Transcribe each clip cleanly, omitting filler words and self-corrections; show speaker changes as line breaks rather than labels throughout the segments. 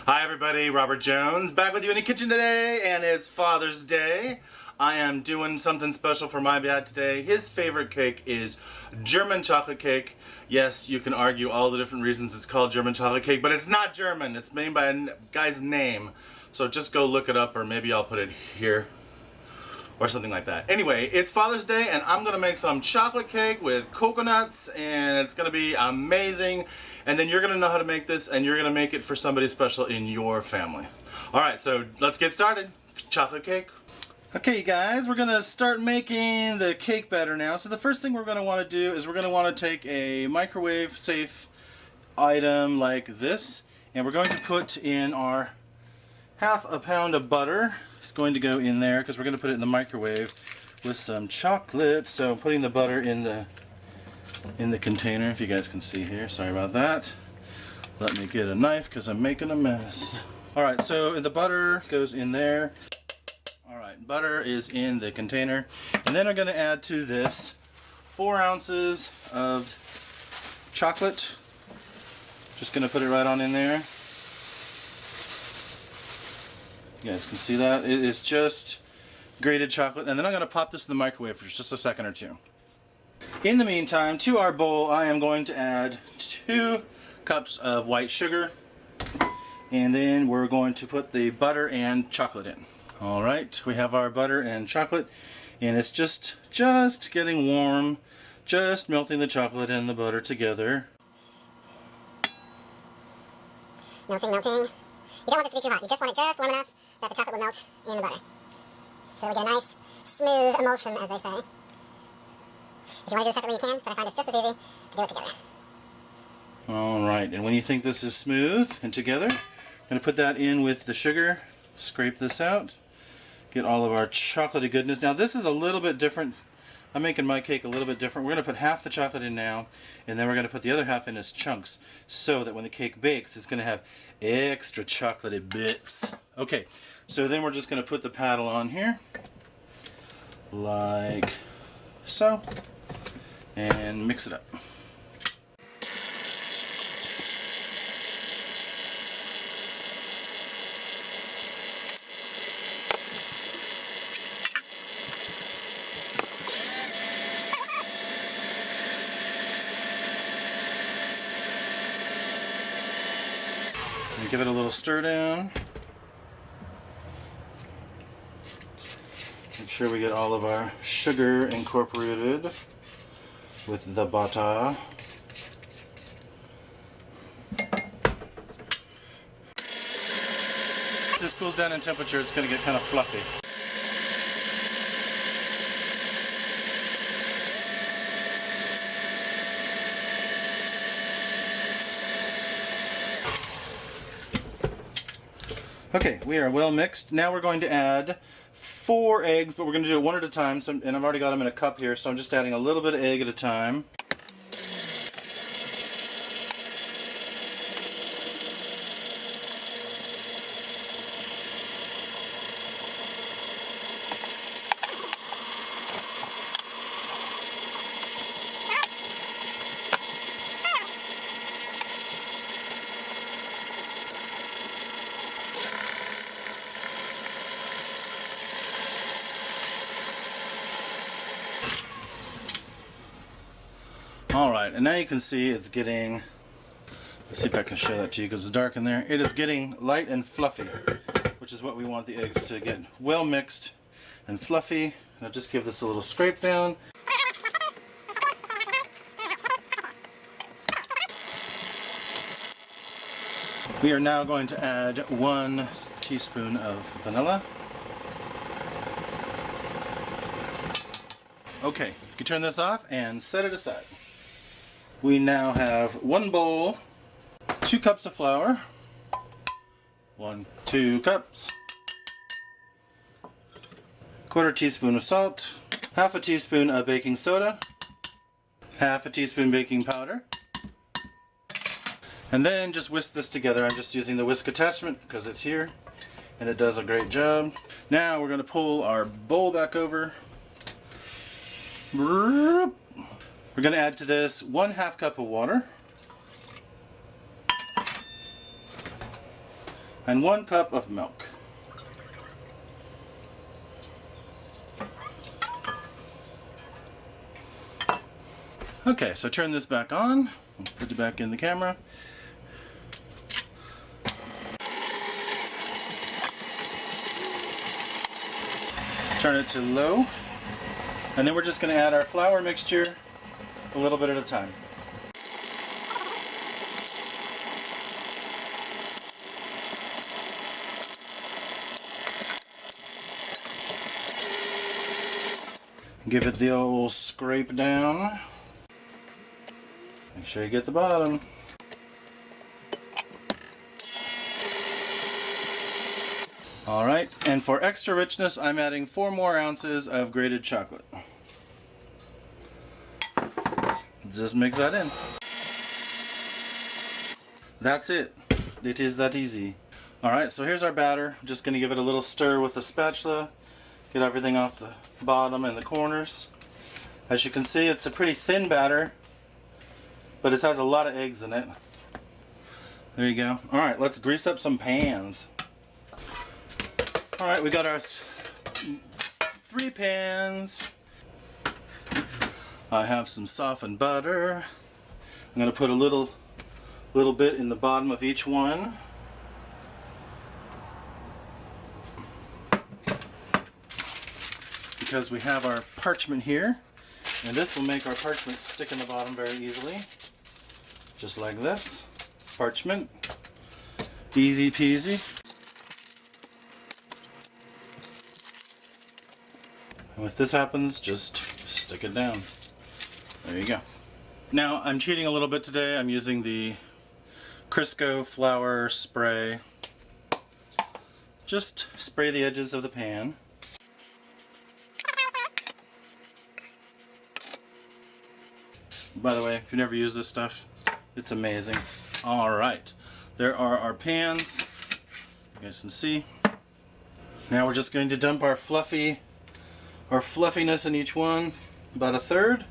Hi everybody, Robert Jones, back with you in the kitchen today, and it's Father's Day. I am doing something special for my dad today. His favorite cake is German chocolate cake. Yes, you can argue all the different reasons it's called German chocolate cake, but it's not German. It's made by a guy's name. So just go look it up, or maybe I'll put it here, or something like that. Anyway, it's Father's Day, and I'm gonna make some chocolate cake with coconuts, and it's gonna be amazing. And then you're gonna know how to make this, and you're gonna make it for somebody special in your family. All right, so let's get started. Chocolate cake. Okay, you guys, we're gonna start making the cake batter now. So the first thing we're gonna wanna do is we're gonna wanna take a microwave safe item like this, and we're going to put in our half a pound of butter. It's going to go in there because we're going to put it in the microwave with some chocolate. So I'm putting the butter in the container, if you guys can see here. Sorry about that. Let me get a knife because I'm making a mess. Alright, so the butter goes in there. Alright, butter is in the container. And then I'm going to add to this 4 ounces of chocolate. Just going to put it right on in there. You guys can see that. It is just grated chocolate. And then I'm going to pop this in the microwave for just a second or two. In the meantime, to our bowl, I am going to add 2 cups of white sugar. And then we're going to put the butter and chocolate in. Alright, we have our butter and chocolate. And it's just getting warm. Just melting the chocolate and the butter together.
Melting. You don't want this to be too hot. You just want it just warm enough that the chocolate will melt in the butter. So we get a nice, smooth emulsion, as they say. If you want to do it separately, you can, but I find it's just as easy to do it together.
Alright, and when you think this is smooth and together, I'm going to put that in with the sugar, scrape this out, get all of our chocolatey goodness. Now this is a little bit different. I'm making my cake a little bit different. We're going to put half the chocolate in now, and then we're going to put the other half in as chunks, so that when the cake bakes, it's going to have extra chocolatey bits. Okay, so then we're just going to put the paddle on here, like so, and mix it up. And give it a little stir down. Make sure we get all of our sugar incorporated with the butter. As this cools down in temperature, it's going to get kind of fluffy. Okay, we are well mixed. Now we're going to add 4 eggs, but we're going to do it one at a time. So, and I've already got them in a cup here, so I'm just adding a little bit of egg at a time. Alright, and now you can see it's getting, let's see if I can show that to you because it's dark in there. It is getting light and fluffy, which is what we want the eggs to get. Well mixed and fluffy. Now just give this a little scrape down. We are now going to add 1 teaspoon of vanilla. Okay, you can turn this off and set it aside. We now have 1 bowl, 2 cups of flour, 2 cups, 1/4 teaspoon of salt, 1/2 teaspoon of baking soda, 1/2 teaspoon baking powder, and then just whisk this together. I'm just using the whisk attachment because it's here and it does a great job. Now we're going to pull our bowl back over. We're going to add to this 1/2 cup of water. and 1 cup of milk. Okay, so turn this back on. Let's put it back in the camera. Turn it to low. And then we're just going to add our flour mixture a little bit at a time. Give it the old scrape down. Make sure you get the bottom. Alright, and for extra richness, I'm adding 4 more ounces of grated chocolate. Just mix that in. That's it. It is that easy. Alright, so here's our batter. I'm just going to give it a little stir with the spatula. Get everything off the bottom and the corners. As you can see, it's a pretty thin batter, but it has a lot of eggs in it. There you go. Alright, let's grease up some pans. Alright, we got our 3 pans. I have some softened butter. I'm going to put a little bit in the bottom of each one. Because we have our parchment here, and this will make our parchment stick in the bottom very easily. Just like this. Parchment. Easy peasy. And if this happens, just stick it down. There you go. Now, I'm cheating a little bit today. I'm using the Crisco flour spray. Just spray the edges of the pan. By the way, if you never used this stuff, it's amazing. Alright, there are our pans. You guys can see. Now we're just going to dump our fluffiness in each one. About 1/3.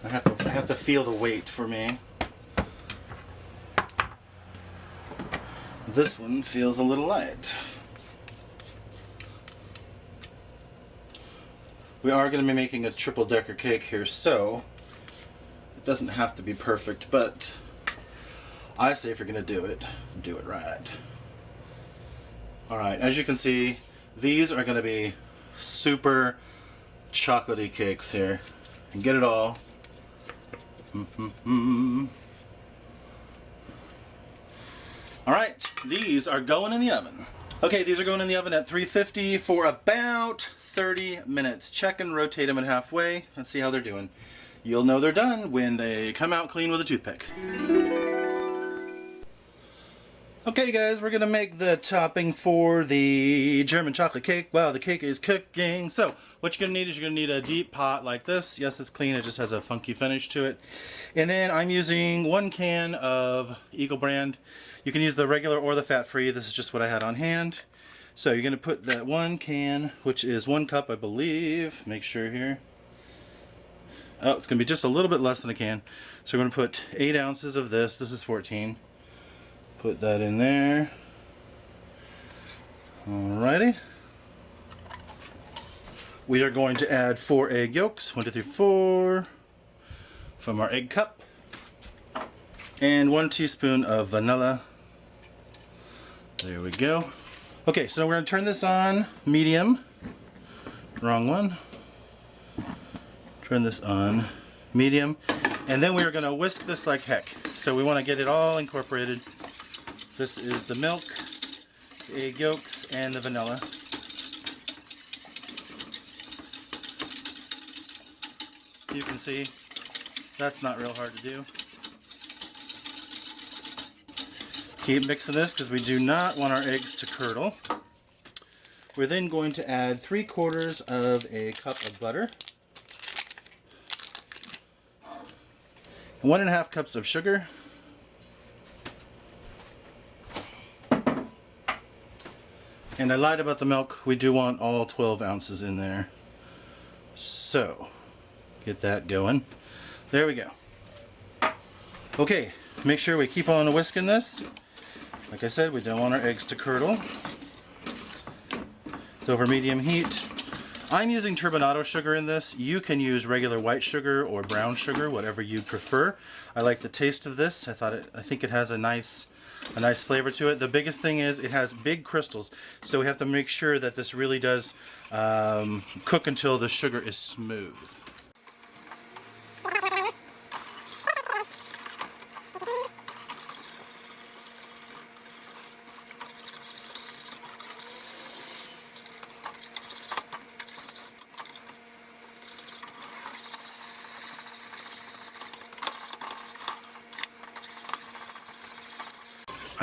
I have to feel the weight for me. This one feels a little light. We are going to be making a triple-decker cake here, so it doesn't have to be perfect, but I say if you're going to do it right. Alright, as you can see, these are going to be super chocolatey cakes here. And get it all. Alright, these are going in the oven. Okay, these are going in the oven at 350 for about 30 minutes. Check and rotate them at halfway and see how they're doing. You'll know they're done when they come out clean with a toothpick. Okay guys, we're gonna make the topping for the German chocolate cake. Wow, the cake is cooking. So what you're gonna need is you're gonna need a deep pot like this. Yes, it's clean, it just has a funky finish to it. And then I'm using 1 can of Eagle brand. You can use the regular or the fat-free. This is just what I had on hand. So you're gonna put that 1 can, which is 1 cup, I believe. Make sure here. Oh, it's gonna be just a little bit less than a can. So we're gonna put 8 ounces of this. This is 14. Put that in there. Alrighty. We are going to add 4 egg yolks. 1, 2, 3, 4 from our egg cup. And 1 teaspoon of vanilla. There we go. Okay, so we're going to turn this on medium. Wrong one. Turn this on medium. And then we're going to whisk this like heck. So we want to get it all incorporated. This is the milk, the egg yolks, and the vanilla. You can see that's not real hard to do. Keep mixing this because we do not want our eggs to curdle. We're then going to add 3/4 of a cup of butter. 1½ cups of sugar. And I lied about the milk. We do want all 12 ounces in there. So, get that going. There we go. Okay, Make sure we keep on whisking this. Like I said, we don't want our eggs to curdle. It's over medium heat. I'm using turbinado sugar in this. You can use regular white sugar or brown sugar, whatever you prefer. I like the taste of this. I think it has a nice flavor to it. The biggest thing is it has big crystals, so we have to make sure that this really does cook until the sugar is smooth.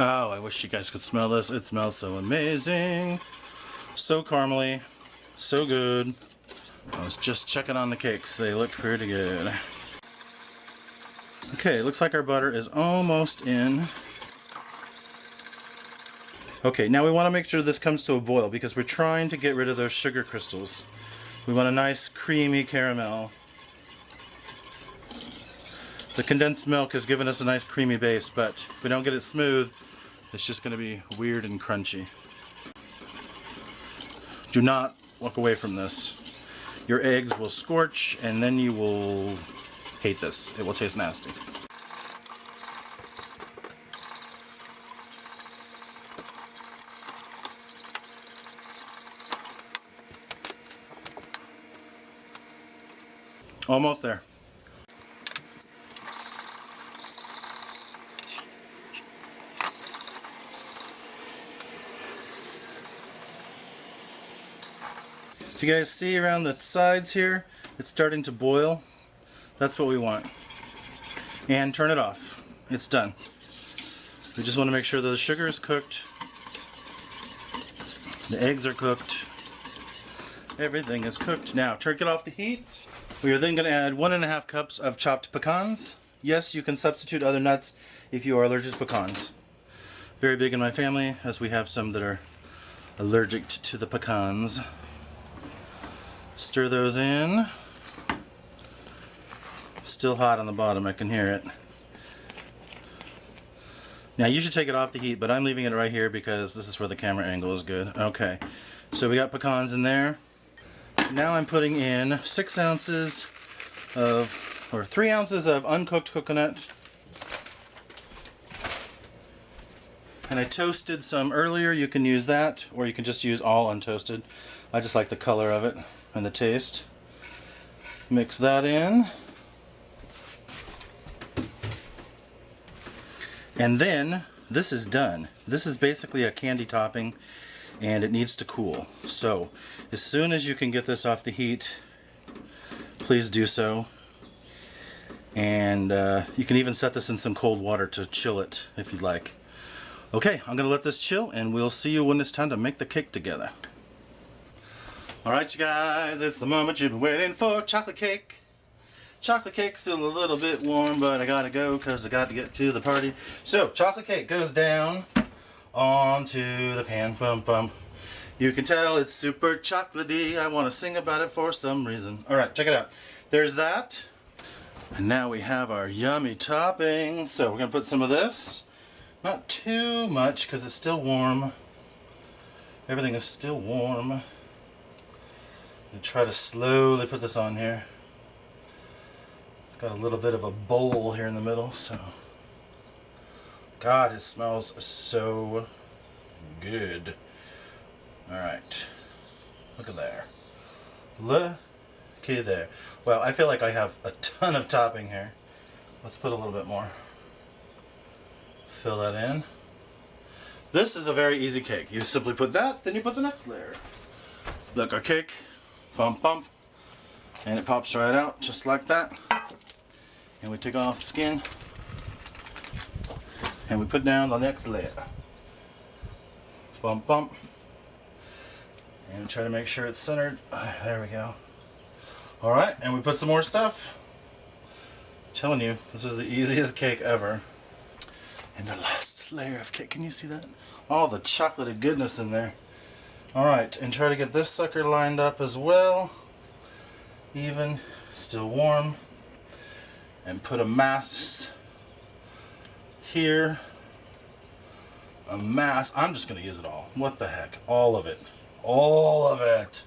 Oh, I wish you guys could smell this. It smells so amazing. So caramely. So good. I was just checking on the cakes. They look pretty good. Okay, looks like our butter is almost in. Okay, now we want to make sure this comes to a boil because we're trying to get rid of those sugar crystals. We want a nice creamy caramel. The condensed milk has given us a nice creamy base, but if we don't get it smooth, it's just going to be weird and crunchy. Do not walk away from this. Your eggs will scorch and then you will hate this. It will taste nasty. Almost there. If you guys see around the sides here, it's starting to boil. That's what we want. And turn it off. It's done. We just want to make sure that the sugar is cooked. The eggs are cooked. Everything is cooked. Now, turn it off the heat. We are then going to add 1.5 cups of chopped pecans. Yes, you can substitute other nuts if you are allergic to pecans. Very big in my family, as we have some that are allergic to the pecans. Stir those in. Still hot on the bottom, I can hear it. Now you should take it off the heat, but I'm leaving it right here because this is where the camera angle is good. Okay, so we got pecans in there. Now I'm putting in 6 ounces of, or 3 ounces of uncooked coconut. And I toasted some earlier. You can use that, or you can just use all untoasted. I just like the color of it and the taste. Mix that in. And then this is done. This is basically a candy topping and it needs to cool. So as soon as you can get this off the heat, please do so. And you can even set this in some cold water to chill it if you'd like. Okay, I'm gonna let this chill and we'll see you when it's time to make the cake together. Alright you guys, it's the moment you've been waiting for. Chocolate cake. Chocolate cake's still a little bit warm, but I gotta go because I got to get to the party. So, chocolate cake goes down onto the pan. Bum bum. You can tell it's super chocolatey. I want to sing about it for some reason. Alright, check it out. There's that. And now we have our yummy topping. So, we're gonna put some of this. Not too much because it's still warm. Everything is still warm. And try to slowly put this on here. It's got a little bit of a bowl here in the middle, so. God, it smells so good. Alright. Look at there. Looky there. Well, I feel like I have a ton of topping here. Let's put a little bit more. Fill that in. This is a very easy cake. You simply put that, then you put the next layer. Look, our cake. Bump, bump, and it pops right out just like that. And we take off the skin and we put down the next layer. Bump, bump, and try to make sure it's centered. There we go. All right, and we put some more stuff. I'm telling you, this is the easiest cake ever. And the last layer of cake. Can you see that? All the chocolatey goodness in there. Alright, and try to get this sucker lined up as well. Even, still warm. And put a mass here a mass. I'm just gonna use it all. What the heck? All of it. All of it.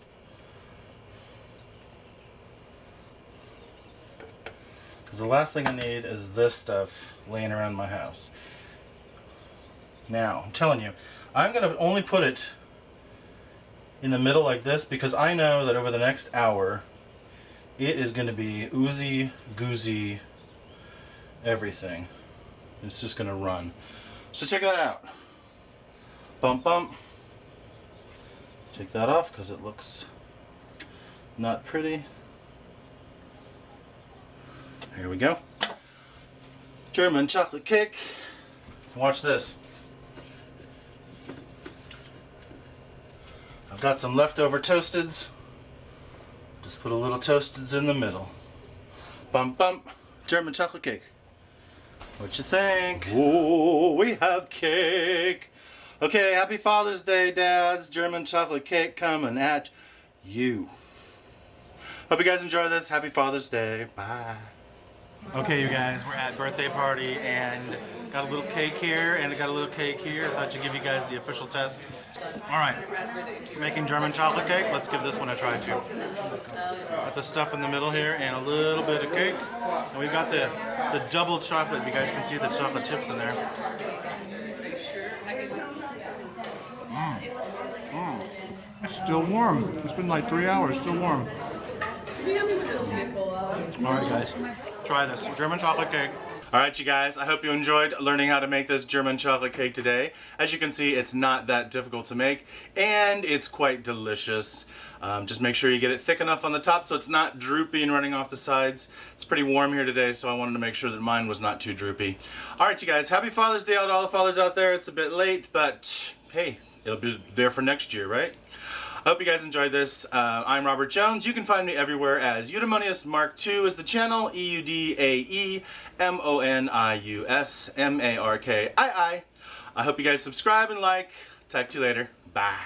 Because the last thing I need is this stuff laying around my house. Now, I'm telling you, I'm gonna only put it in the middle like this because I know that over the next hour it is going to be oozy goozy everything. It's just going to run. So check that out. Bump bump. Take that off because it looks not pretty. Here we go. German chocolate cake. Watch this. I've got some leftover toasteds. Just put a little toasteds in the middle. Bump bump. German chocolate cake. What you think? Oh, we have cake. Okay, happy Father's Day, dads. German chocolate cake coming at you. Hope you guys enjoy this. Happy Father's Day. Bye. Okay, you guys, we're at birthday party and got a little cake here and I got a little cake here. I thought I'd give you guys the official test. Alright, making German chocolate cake. Let's give this one a try too. Got the stuff in the middle here and a little bit of cake. And we've got the double chocolate. You guys can see the chocolate chips in there. It's still warm. It's been like 3 hours, still warm. Alright guys, try this German chocolate cake. Alright you guys, I hope you enjoyed learning how to make this German chocolate cake today. As you can see, it's not that difficult to make and it's quite delicious. Just make sure you get it thick enough on the top so it's not droopy and running off the sides. It's pretty warm here today, so I wanted to make sure that mine was not too droopy. Alright you guys, happy Father's Day to all the fathers out there. It's a bit late, but hey, it'll be there for next year, right? I hope you guys enjoyed this. I'm Robert Jones. You can find me everywhere as EudaemoniusMarkII is the channel. EudaemoniusMarkII. I hope you guys subscribe and like. Talk to you later. Bye.